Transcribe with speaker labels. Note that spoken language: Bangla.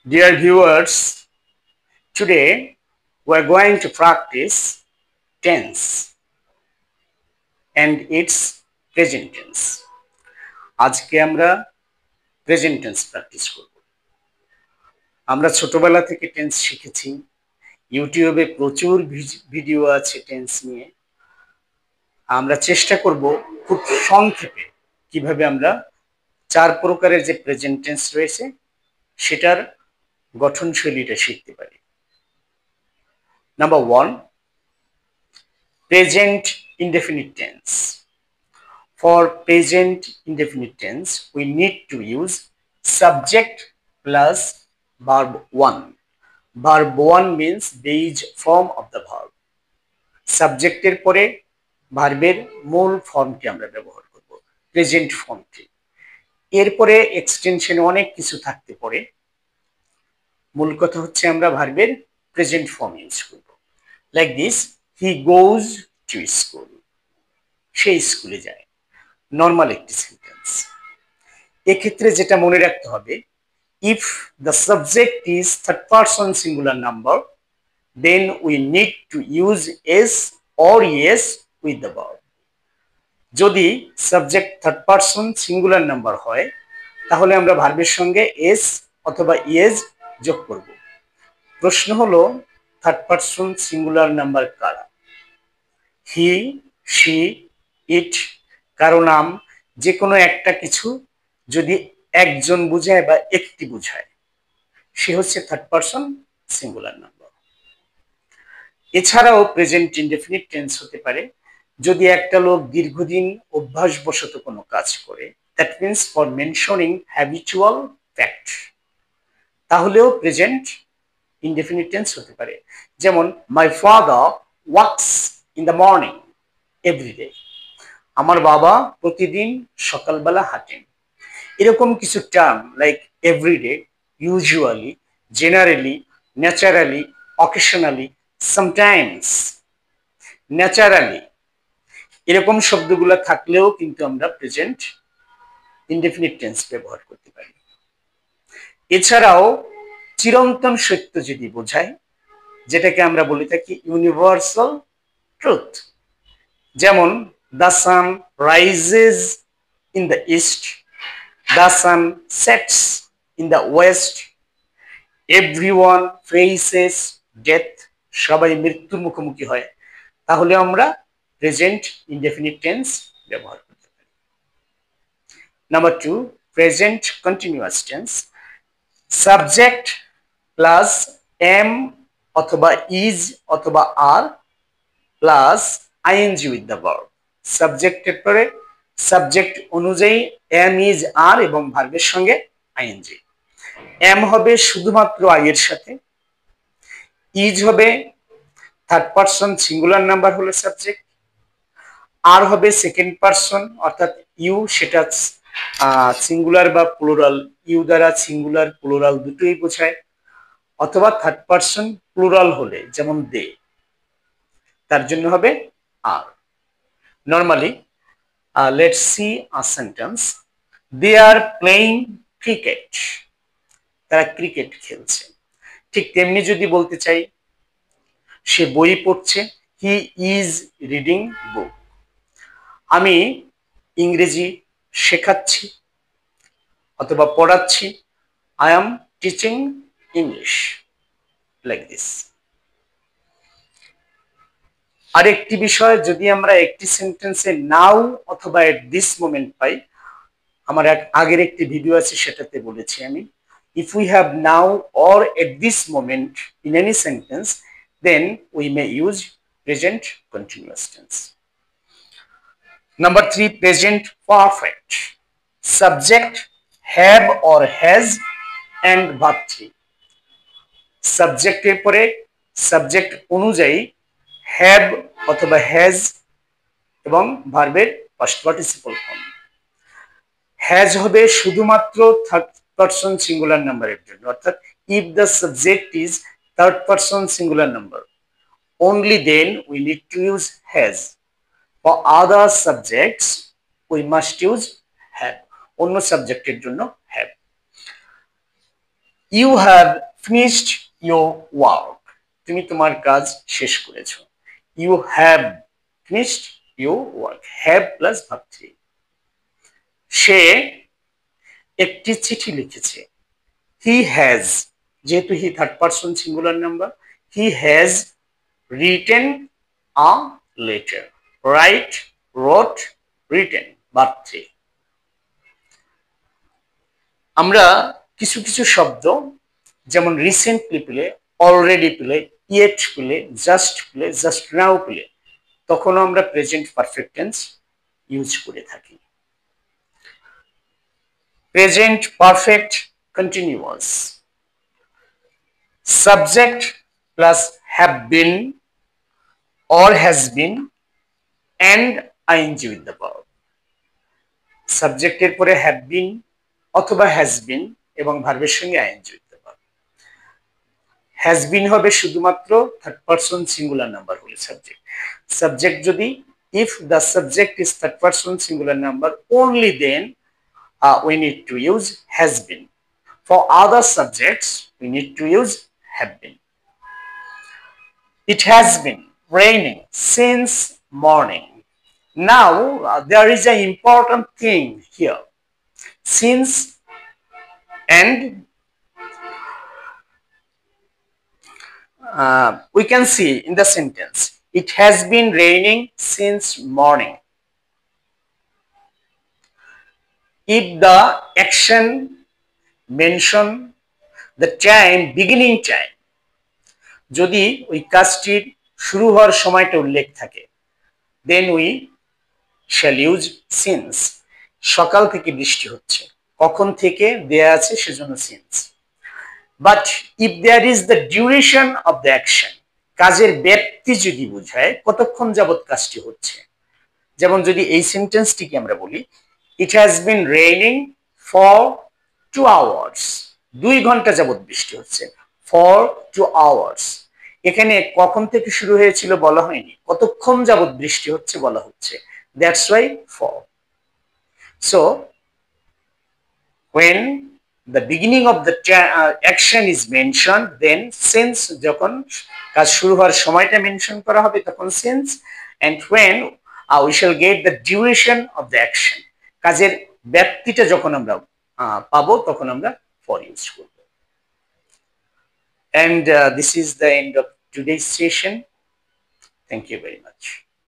Speaker 1: Dear viewers, today we are going to practice tense and its present tense. আজকে আমরা প্রেজেন্ট টেন্স প্র্যাকটিস করব। আমরা ছোটবেলা থেকে টেন্স শিখেছি। ইউটিউবে প্রচুর ভিডিও আছে টেন্স নিয়ে। আমরা চেষ্টা করব খুব সংক্ষেপে কিভাবে আমরা চার প্রকারের যে প্রেজেন্ট টেন্স রয়েছে সেটার গঠনশৈলীটা শিখতে পারি। Number 1, present indefinite tense. For present indefinite tense, we need to use subject plus verb 1. Verb 1 means base form of the verb. সাবজেক্টের পরে ভার্বের মূল ফর্মটি আমরা ব্যবহার করব, প্রেজেন্ট ফর্মটি। এরপরে এক্সটেনশনে অনেক কিছু থাকতে পারে, মূল কথা হচ্ছে আমরা ভার্বের প্রেজেন্ট ফর্ম ইউজ করব। Like this, he goes to school, সে স্কুলে যায়। নর্মাল একটি সেন্টেন্স। এক্ষেত্রে যেটা মনে রাখতে হবে, if the subject is third person singular number, then we need to use s or yes with the verb. যদি subject third person singular number হয় তাহলে আমরা ভার্বের সঙ্গে এস অথবা ইয়েস যোগ করব। প্রশ্ন হলো, থার্ড পারসন সিঙ্গুলার নাম্বার কারা? হি, শি, ইট, কারো নাম, যে কোনো একটা কিছু যদি একজন বোঝায় বা একটি বোঝায় সে হচ্ছে থার্ড পারসন সিঙ্গুলার নাম্বার। এছাড়াও প্রেজেন্ট ইনডেফিনিট টেন্স হতে পারে যদি একটা লোক দীর্ঘদিন অভ্যাসবশত কোনো কাজ করে, that means for mentioning habitual fact, তাহলেও প্রেজেন্ট ইনডেফিনিট টেন্স হতে পারে। যেমন, my father works in the morning everyday, আমার বাবা প্রতিদিন সকালবেলা হাঁটেন। এরকম কিছু term like everyday, usually, generally, naturally, occasionally, sometimes, naturally, এরকম শব্দগুলো থাকলেও কিন্তু আমরা প্রেজেন্ট ইনডেফিনিট টেন্স ব্যবহার করতে পারি। এছাড়াও চিরন্তন সত্য যদি বোঝায়, যেটাকে আমরা বলে থাকি ইউনিভার্সাল ট্রুথ, যেমন the sun rises in the east, the sun sets in the West, everyone faces death, সবাই মৃত্যুর মুখোমুখি হয়, তাহলে আমরা প্রেজেন্ট ইনডেফিনিট টেন্স ব্যবহার করতে পারি। Number 2, present continuous tense. Subject plus am অথবা ইজ অথবা are plus ING with the verb. সাবজেক্টের পরে সাবজেক্ট অনুযায়ী এম, ইজ, আর এবং ভার্বের সঙ্গে আইএনজি। এম হবে শুধুমাত্র আই এর সাথে, ইজ হবে থার্ড পারসন সিঙ্গুলার নাম্বার হলো সাবজেক্ট, আর হবে সেকেন্ড পারসন অর্থাৎ ইউ, সেটা সিঙ্গুলার বা প্লুরাল, ইউ দ্বারা সিঙ্গুলার প্লুরাল দুটোই বোঝায়, অথবা থার্ড পারসন প্লুরাল হলে যেমন দে, তার জন্য হবে are. Normally let's see a sentence, they are playing cricket, তারা ক্রিকেট খেলছে। ঠিক তেমনি যদি বলতে চাই সে বই পড়ছে, হি ইজ রিডিং বুক। আমি ইংরেজি শেখাচ্ছি অথবা পড়াচ্ছি, I am teaching English, like this. আরেকটি বিষয়, যদি আমরা একটি সেন্টেন্সে নাও অথবা এট দিস মোমেন্ট পাই, আমার আগের একটি ভিডিও আছে সেটাতে বলেছি আমি, if we have now or at this moment in any sentence, then we may use present continuous tense. Number 3, present perfect. Subject have or has and verb 3. সাবজেক্টের পরে সাবজেক্ট অনুযায়ী হ্যাভ অথবা হ্যাজ এবং ভার্বের পাস্ট পার্টিসিপল ফর্ম। হ্যাজ হবে শুধুমাত্র থার্ড পারসন সিঙ্গুলার নাম্বারের জন্য, অর্থাৎ if the subject is third person singular number, only then we need to use has. For other subjects we must use have, অন্য সাবজেক্টের জন্য have. You have finished your work, তুমি তোমার কাজ শেষ করেছো। You have finished your work, have plus verb three. সে একটি চিঠি লিখেছে। হি হ্যাজ, যেহেতু he third person singular number, he has written a letter. Write, wrote, written, verb three. আমরা কিছু কিছু শব্দ যেমন রিসেন্টলি পেলে, অলরেডি পেলে, ইয়েট পেলে, জাস্ট নাও পেলে তখনও আমরা প্রেজেন্ট পারফেক্ট টেন্স ইউজ করে থাকি। Present perfect continuous, subject plus have been or has been and ing with the verb। সাবজেক্টের পরে হ্যাভ বিন অথবা হ্যাজ বিন এবং ভার্বের সঙ্গে ing with the verb। Has been হবে শুধুমাত্র থার্ড পারসন সিঙ্গুলার নাম্বার হলে সাবজেক্ট। সাবজেক্ট যদি, if the subject is third person singular number, only then we need to use has been. For other subjects we need to use have been। It has been raining since morning। Now there is an important thing here, since and we can see in the sentence, it has been raining since morning। If the action mention the time, beginning time, যদি ওই কাজটির শুরু হওয়ার সময়টা উল্লেখ থাকে, then we shall use since। সকাল থেকে বৃষ্টি হচ্ছে, কখন থেকে দেয়া আছে সেজন্য since। But if there is the duration of the action, কাজের ব্যাপ্তি যদি বোঝায় কতক্ষণ যাবত কাজটি হচ্ছে, যেমন যদি এই সেন্টেন্সটিকে আমরা বলি, it has been raining for 2 hours, 2 ঘন্টা যাবত বৃষ্টি হচ্ছে, for 2 hours। এখানে কখন থেকে শুরু হয়েছিল বলা হয়নি, কতক্ষণ যাবত বৃষ্টি হচ্ছে বলা হচ্ছে, that's why for। So when the beginning of the action is mentioned, then since, যখন কাজ শুরু হওয়ার সময়টা মেনশন করা হবে তখন since, and when we shall get the duration of the action, কাজের ব্যাপ্তিটা যখন আমরা পাবো তখন আমরা for ইউজ করব। And this is the end of today's session. Thank you very much.